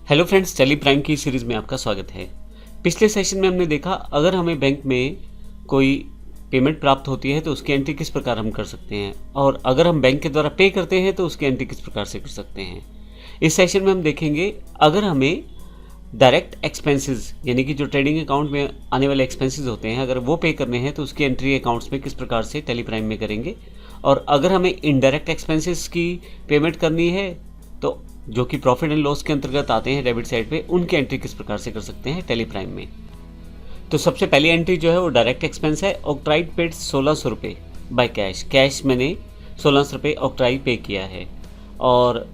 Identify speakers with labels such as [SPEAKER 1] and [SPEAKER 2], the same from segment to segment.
[SPEAKER 1] Hello friends, Tally Prime की series में आपका स्वागत है। पिछले सेशन में हमने देखा अगर हमें बैंक में कोई पेमेंट प्राप्त होती है तो उसकी एंट्री किस प्रकार हम कर सकते हैं, और अगर हम बैंक के द्वारा पे करते हैं तो उसकी एंट्री किस प्रकार से कर सकते हैं। इस सेशन में हम देखेंगे अगर हमें डायरेक्ट एक्सपेंसेस यानी कि जो ट्रेडिंग अकाउंट में आने वाले एक्सपेंसेस होते हैं अगर वो पे करने हैं तो उसकी एंट्री अकाउंट्स में किस प्रकार से टेली प्राइम में करेंगे, और अगर हमें इनडायरेक्ट एक्सपेंसेस की पेमेंट करनी है तो जो कि प्रॉफिट एंड लॉस के अंतर्गत आते हैं डेबिट साइड पे, उनकी एंट्री किस प्रकार से कर सकते हैं टेली प्राइम में। तो सबसे पहली एंट्री जो है वो डायरेक्ट एक्सपेंस है। ऑक्ट्राइड पेड 1600 रुपये बाय कैश मैंने 1600 रुपये ऑक्ट्राई पे किया है। और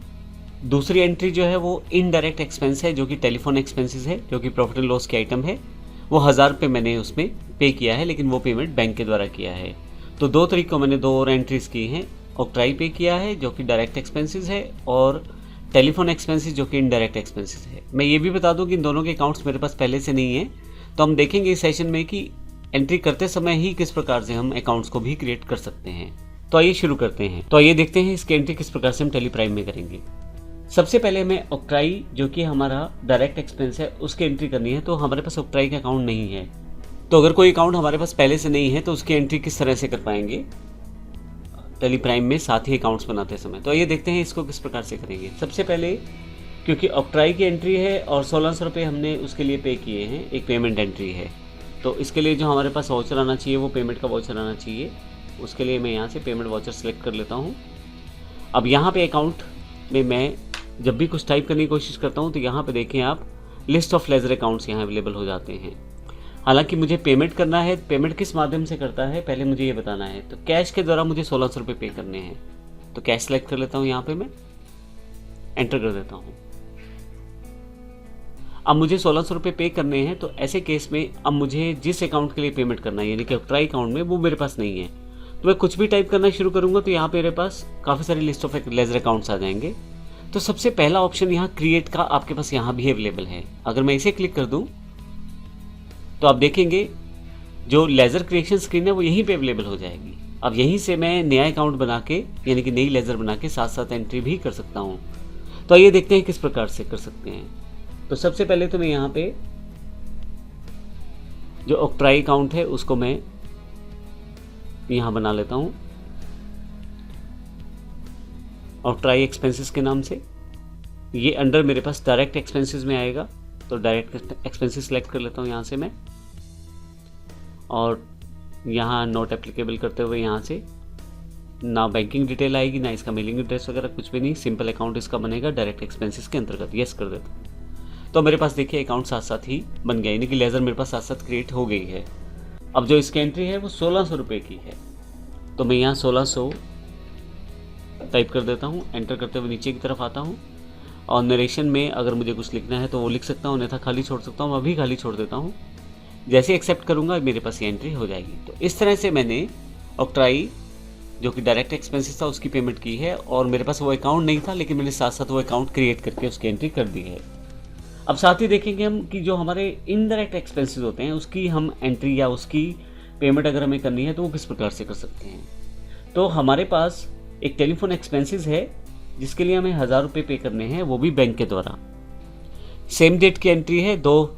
[SPEAKER 1] दूसरी एंट्री जो है वो इनडायरेक्ट एक्सपेंस है जो कि टेलीफोन एक्सपेंसेस है, जो कि प्रॉफिट एंड लॉस के आइटम है। वो 1000 रुपये मैंने उसमें पे किया है, लेकिन वो पेमेंट बैंक के द्वारा किया है। तो दो तरीकों मैंने दो और एंट्रीज की हैं। ऑक्ट्राई पे किया है जो कि डायरेक्ट एक्सपेंसेस है, और टेलीफोन एक्सपेंसेस जो कि इनडायरेक्ट एक्सपेंसेस है। मैं ये भी बता दूं कि इन दोनों के अकाउंट्स मेरे पास पहले से नहीं है, तो हम देखेंगे इस सेशन में कि एंट्री करते समय ही किस प्रकार से हम अकाउंट्स को भी क्रिएट कर सकते हैं। तो आइए शुरू करते हैं। तो आइए देखते हैं इसकी एंट्री किस प्रकार से हम टेली प्राइम में करेंगे। सबसे पहले हमें ऑक्ट्राई जो कि हमारा डायरेक्ट एक्सपेंस है उसकी एंट्री करनी है। तो हमारे पास ऑक्ट्राई का अकाउंट नहीं है, तो अगर कोई अकाउंट हमारे पास पहले से नहीं है तो उसकी एंट्री किस तरह से कर पाएंगे टेली प्राइम में साथ ही अकाउंट्स बनाते समय। तो आइए देखते हैं इसको किस प्रकार से करेंगे। सबसे पहले क्योंकि ऑक्ट्राई की एंट्री है और 1600 रुपये हमने उसके लिए पे किए हैं, एक पेमेंट एंट्री है, तो इसके लिए जो हमारे पास वाउचर आना चाहिए वो पेमेंट का वाउचर आना चाहिए। उसके लिए मैं यहाँ से पेमेंट वाउचर सेलेक्ट कर लेता हूँ। अब यहाँ पे अकाउंट में मैं जब भी कुछ टाइप करने की कोशिश करता हूँ तो यहाँ पे देखें आप, लिस्ट ऑफ लेजर अकाउंट्स यहाँ अवेलेबल हो जाते हैं। हालांकि मुझे पेमेंट करना है, पेमेंट किस माध्यम से करता है पहले मुझे ये बताना है। तो कैश के द्वारा मुझे 1600 रुपये पे करने हैं, तो कैश सेलेक्ट कर लेता हूँ, यहाँ पे मैं एंटर कर देता हूँ। अब मुझे 1600 रुपये पे करने हैं, तो ऐसे केस में अब मुझे जिस अकाउंट के लिए पेमेंट करना है यानी कि ऑक्ट्राई अकाउंट में, वो मेरे पास नहीं है। तो मैं कुछ भी टाइप करना शुरू करूँगा तो यहाँ पे मेरे पास काफ़ी सारी लिस्ट ऑफ लेजर अकाउंट्स आ जाएंगे। तो सबसे पहला ऑप्शन यहाँ क्रिएट का आपके पास यहाँ भी अवेलेबल है। अगर मैं इसे क्लिक कर दूँ तो आप देखेंगे जो लेजर क्रिएशन स्क्रीन है वो यहीं पे अवेलेबल हो जाएगी। अब यहीं से मैं नया अकाउंट बना के यानी कि नई लेजर बना के साथ साथ एंट्री भी कर सकता हूँ। तो आइए देखते हैं किस प्रकार से कर सकते हैं। तो सबसे पहले तो मैं यहाँ पे जो ऑक्ट्राई अकाउंट है उसको मैं यहाँ बना लेता हूँ ऑक्ट्राई एक्सपेंसेस के नाम से। ये अंडर मेरे पास डायरेक्ट एक्सपेंसेस में आएगा, तो डायरेक्ट एक्सपेंसेस सेलेक्ट कर लेता हूँ यहाँ से मैं, और यहाँ नॉट एप्लीकेबल करते हुए यहाँ से ना बैंकिंग डिटेल आएगी ना इसका मेलिंग एड्रेस वगैरह कुछ भी नहीं, सिंपल अकाउंट इसका बनेगा डायरेक्ट एक्सपेंसेस के अंतर्गत। यस कर देता हूँ। तो मेरे पास देखिए अकाउंट साथ साथ ही बन गया, यानी कि लेजर मेरे पास साथ साथ क्रिएट हो गई है। अब जो इसकी एंट्री है वो 1600 रुपये की है, तो मैं यहाँ 1600 टाइप कर देता हूँ, एंटर करते हुए नीचे की तरफ आता हूँ, और नरेशन में अगर मुझे कुछ लिखना है तो वो लिख सकता हूँ, अन्यथा खाली छोड़ सकता हूँ। अभी खाली छोड़ देता हूँ, जैसे एक्सेप्ट करूँगा मेरे पास ये एंट्री हो जाएगी। तो इस तरह से मैंने ऑक्ट्राई जो कि डायरेक्ट एक्सपेंसेस था उसकी पेमेंट की है, और मेरे पास वो अकाउंट नहीं था लेकिन मैंने साथ साथ वो अकाउंट क्रिएट करके उसकी एंट्री कर दी है। अब साथ ही देखेंगे हम कि जो हमारे इनडायरेक्ट एक्सपेंसेस होते हैं उसकी हम एंट्री या उसकी पेमेंट अगर हमें करनी है तो वो किस प्रकार से कर सकते हैं। तो हमारे पास एक टेलीफोन एक्सपेंसेस है जिसके लिए हमें 1000 रुपये पे करने हैं, वो भी बैंक के द्वारा। सेम डेट की एंट्री है दो,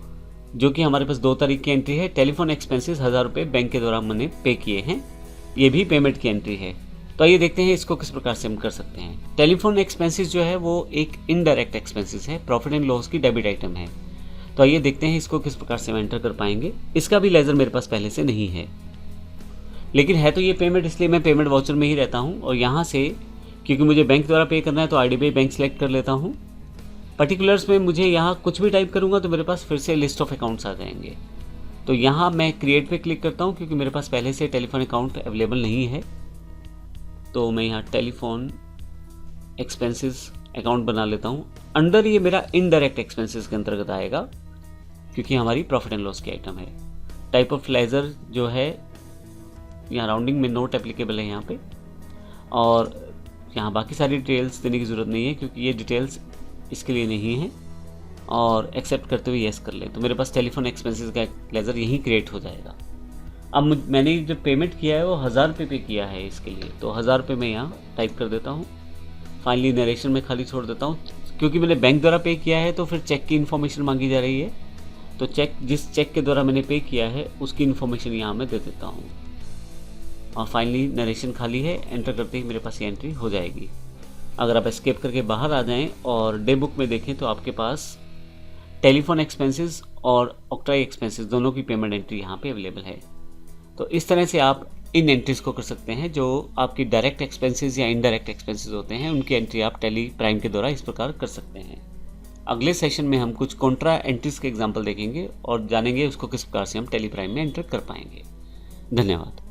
[SPEAKER 1] जो कि हमारे पास 2 तारीख की एंट्री है। टेलीफोन एक्सपेंसेस 1000 रुपये बैंक के द्वारा मैंने पे किए हैं, ये भी पेमेंट की एंट्री है। तो आइए देखते हैं इसको किस प्रकार से हम कर सकते हैं। टेलीफोन एक्सपेंसेस जो है वो एक इनडायरेक्ट एक्सपेंसेस है, प्रॉफिट एंड लॉस की डेबिट आइटम है। तो आइए देखते हैं इसको किस प्रकार से हम एंटर कर पाएंगे। इसका भी लेजर मेरे पास पहले से नहीं है, लेकिन है तो ये पेमेंट, इसलिए मैं पेमेंट वाउचर में ही रहता हूँ। और यहाँ से क्योंकि मुझे बैंक द्वारा पे करना है तो IDBI बैंक सेलेक्ट कर लेता हूँ। पर्टिकुलर्स में मुझे यहाँ कुछ भी टाइप करूँगा तो मेरे पास फिर से लिस्ट ऑफ अकाउंट्स आ जाएंगे। तो यहाँ मैं क्रिएट पे क्लिक करता हूँ क्योंकि मेरे पास पहले से टेलीफोन अकाउंट अवेलेबल नहीं है। तो मैं यहाँ टेलीफोन एक्सपेंसेस अकाउंट बना लेता हूँ। अंडर ये मेरा इनडायरेक्ट एक्सपेंसेस के अंतर्गत आएगा क्योंकि हमारी प्रॉफिट एंड लॉस की आइटम है। टाइप ऑफ लेजर जो है यहाँ राउंडिंग में नोट एप्लीकेबल है यहाँ पे, और यहाँ बाकी सारी डिटेल्स देने की ज़रूरत नहीं है क्योंकि ये डिटेल्स इसके लिए नहीं है। और एक्सेप्ट करते हुए येस कर लें तो मेरे पास टेलीफोन एक्सपेंसेस का लेजर यहीं क्रिएट हो जाएगा। अब मैंने जो पेमेंट किया है वो 1000 रुपये पे किया है इसके लिए, तो 1000 रुपये मैं यहाँ टाइप कर देता हूँ। फाइनली नरेशन में खाली छोड़ देता हूँ, क्योंकि मैंने बैंक द्वारा पे किया है तो फिर चेक की इन्फॉर्मेशन मांगी जा रही है, तो जिस चेक के द्वारा मैंने पे किया है उसकी इन्फॉर्मेशन यहाँ मैं दे देता हूँ। और फाइनली नरेशन खाली है, एंटर करते ही मेरे पास ये एंट्री हो जाएगी। अगर आप एस्केप करके बाहर आ जाएं और डे बुक में देखें तो आपके पास टेलीफोन एक्सपेंसेस और ऑक्ट्राई एक्सपेंसेस दोनों की पेमेंट एंट्री यहाँ पे अवेलेबल है। तो इस तरह से आप इन एंट्रीज को कर सकते हैं। जो आपकी डायरेक्ट एक्सपेंसेस या इनडायरेक्ट एक्सपेंसेस होते हैं उनकी एंट्री आप टेली प्राइम के द्वारा इस प्रकार कर सकते हैं। अगले सेशन में हम कुछ कॉन्ट्रा एंट्रीज के एग्जाम्पल देखेंगे और जानेंगे उसको किस प्रकार से हम टेली प्राइम में एंटर कर पाएंगे। धन्यवाद।